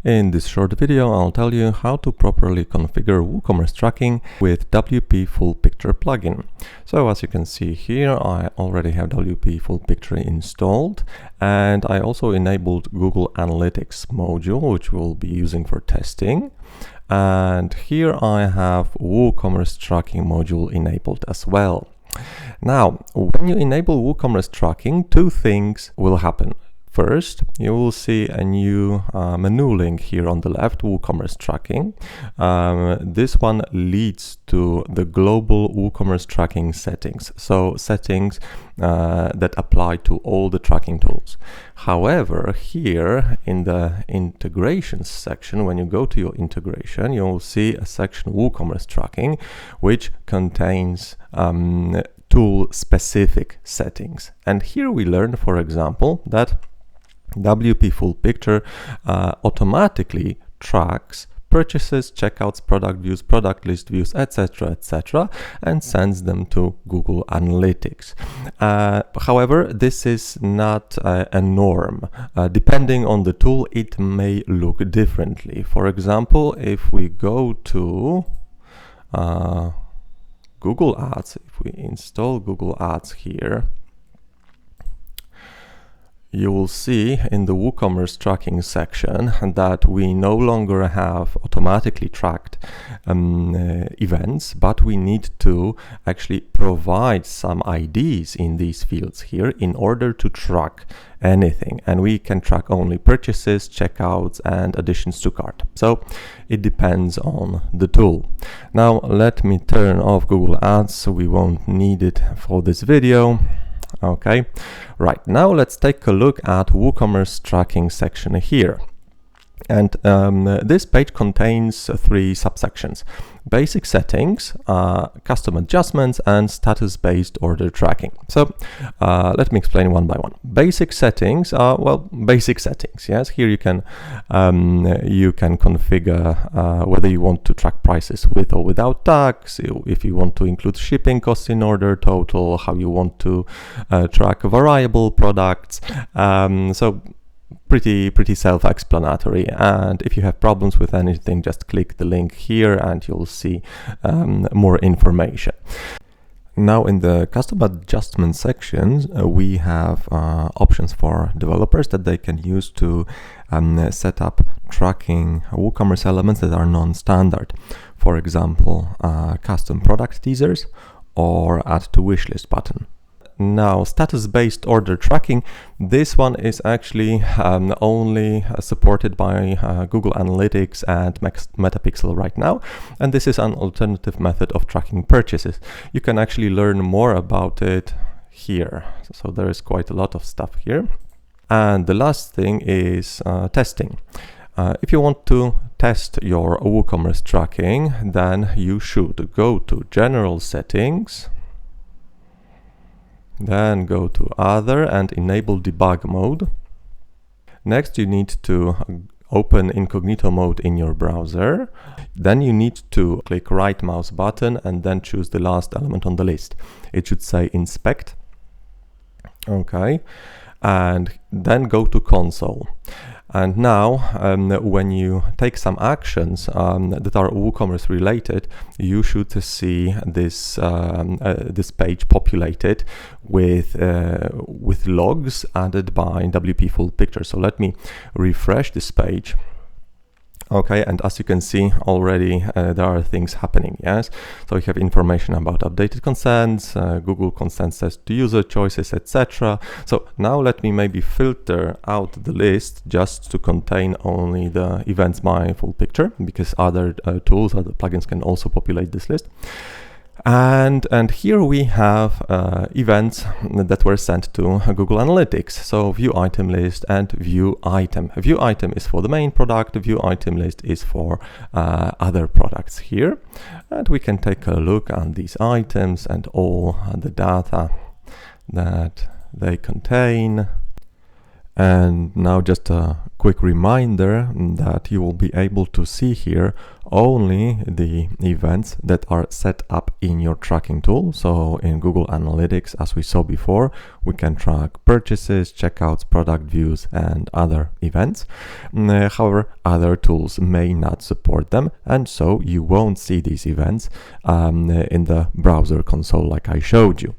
In this short video, I'll tell you how to properly configure WooCommerce tracking with WP Full Picture plugin. So as you can see here, I already have WP Full Picture installed, and I also enabled Google Analytics module, which we'll be using for testing. And here I have WooCommerce tracking module enabled as well. Now, when you enable WooCommerce tracking, two things will happen. First, you will see a new menu link here on the left, WooCommerce tracking. This one leads to the global WooCommerce tracking settings. So settings that apply to all the tracking tools. However, here in the integrations section, when you go to your integration, you'll see a section WooCommerce tracking, which contains tool-specific settings. And here we learn, for example, that WP Full Picture automatically tracks purchases, checkouts, product views, product list views, etc., and sends them to Google Analytics. However, this is not a norm. Depending on the tool, it may look differently. For example, if we go to Google Ads, if we install Google Ads here, you will see in the WooCommerce tracking section that we no longer have automatically tracked events, but we need to actually provide some IDs in these fields here in order to track anything. And we can track only purchases, checkouts, and additions to cart. So it depends on the tool. Now let me turn off Google Ads so we won't need it for this video. Okay, right, now let's take a look at WooCommerce tracking section here. And this page contains three subsections: basic settings, custom adjustments, and status-based order tracking. So let me explain one by one. Basic settings are, well, basic settings. Yes, here you can configure whether you want to track prices with or without tax, if you want to include shipping costs in order total, how you want to track variable products. So pretty self-explanatory, and if you have problems with anything, just click the link here and you'll see more information. Now in the custom adjustment section, we have options for developers that they can use to set up tracking WooCommerce elements that are non-standard. For example, custom product teasers or add to wishlist button. Now, status-based order tracking, this one is actually only supported by Google Analytics and Metapixel right now, and this is an alternative method of tracking purchases. You can actually learn more about it here, so there is quite a lot of stuff here. And the last thing is testing. If you want to test your WooCommerce tracking, then you should go to General Settings, then go to Other and enable debug mode. Next, you need to open incognito mode in your browser. Then you need to click right mouse button and then choose the last element on the list. It should say inspect. Okay, and then go to console. And now, when you take some actions that are WooCommerce related, you should see this this page populated with logs added by WP Full Picture. So let me refresh this page. Okay, and as you can see already, there are things happening, yes? So we have information about updated consents, Google consent says to user choices, etc. So now let me maybe filter out the list just to contain only the events by Full Picture, because other tools, other plugins can also populate this list. And here we have events that were sent to Google Analytics. So view item list and view item. View item is for the main product, view item list is for other products here. And we can take a look at these items and all the data that they contain. And now just a quick reminder that you will be able to see here only the events that are set up in your tracking tool. So in Google Analytics, as we saw before, we can track purchases, checkouts, product views, and other events. However, other tools may not support them, and so you won't see these events in the browser console like I showed you.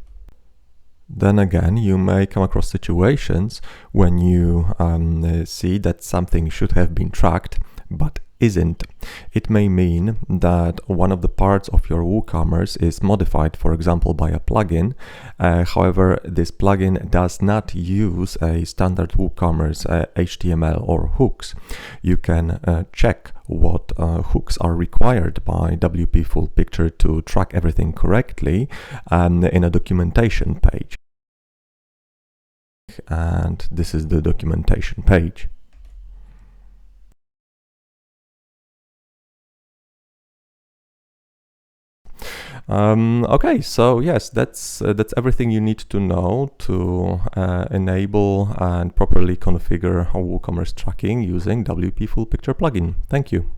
Then again, you may come across situations when you see that something should have been tracked but isn't. It may mean that one of the parts of your WooCommerce is modified, for example, by a plugin. However, this plugin does not use a standard WooCommerce HTML or hooks. You can check what hooks are required by WP Full Picture to track everything correctly in a documentation page. And this is the documentation page. Okay, so yes, that's everything you need to know to enable and properly configure WooCommerce tracking using WP Full Picture plugin. Thank you.